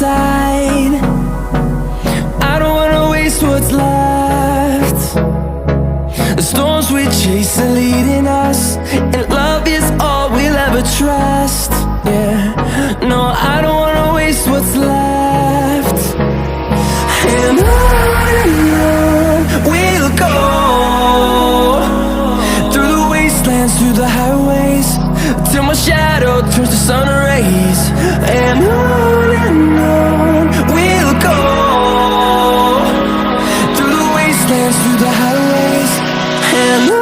side. I don't wanna waste what's left. The storms we chase are leading us, and love is all we'll ever trust. Yeah, no, I don't wanna waste what's left. And on we'll go, through the wastelands, through the highways, till my shadow turns to sun rays. And on we'll go, through the wastelands, through the highways, and on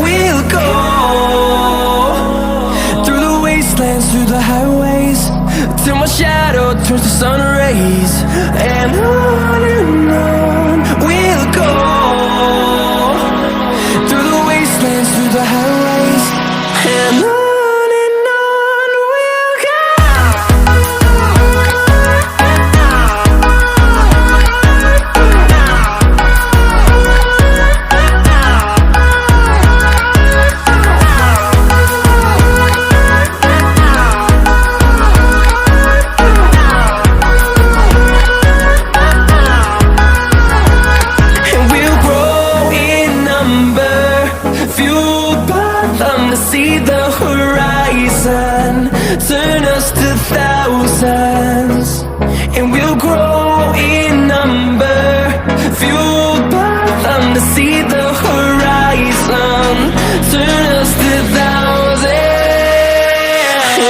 we'll go. Through the highways, till my shadow turns to sun rays. And on we'll go, through the wastelands, through the highways, and on we'll go. See the horizon, turn us to thousands, and we'll grow in number, fueled by them. To see the horizon, turn us to thousands,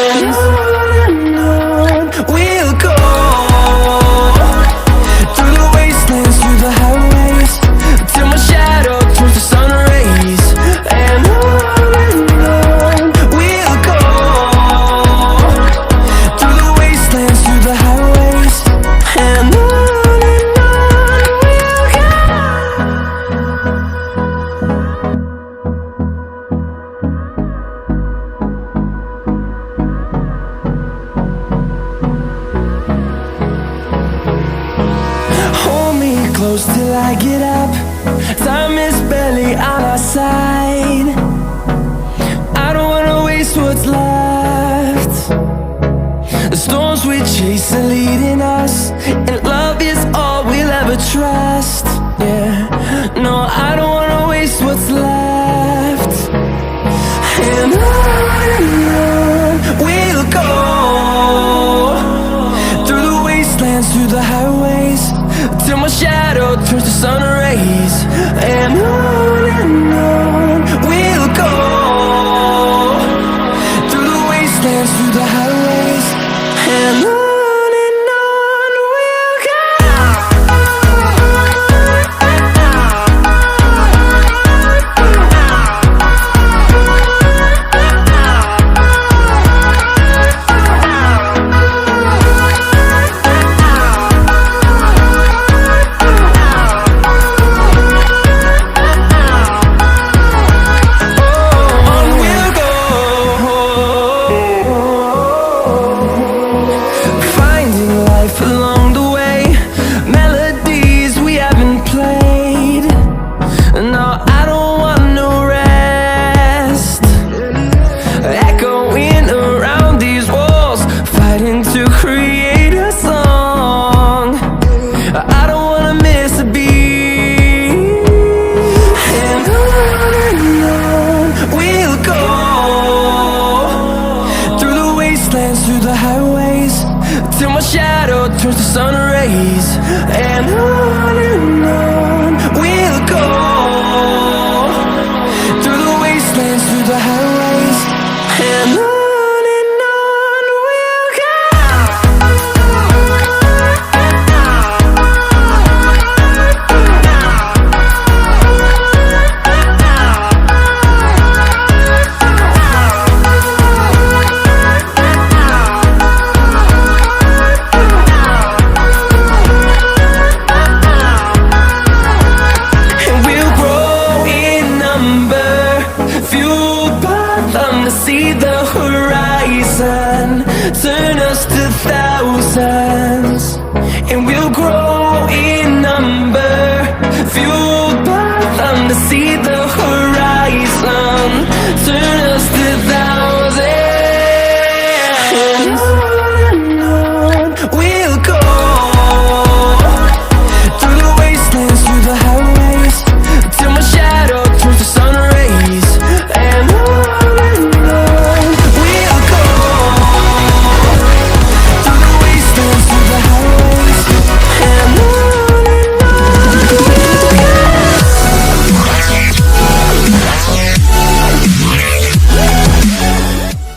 and on we'll go, through the wastelands, through the highways, till my shadow turns to sun rays. And close till I get up, time is barely on our side. I don't wanna waste what's left. The storms we chase are leading us, and love is all we'll ever trust. Yeah, no, I don't wanna waste what's left. And on we'll go, through the wastelands, through the highways, till my shadow turns to sun rays. And on we'll go, through the wastelands, through the highways, and on we'll go. turns to sun rays, and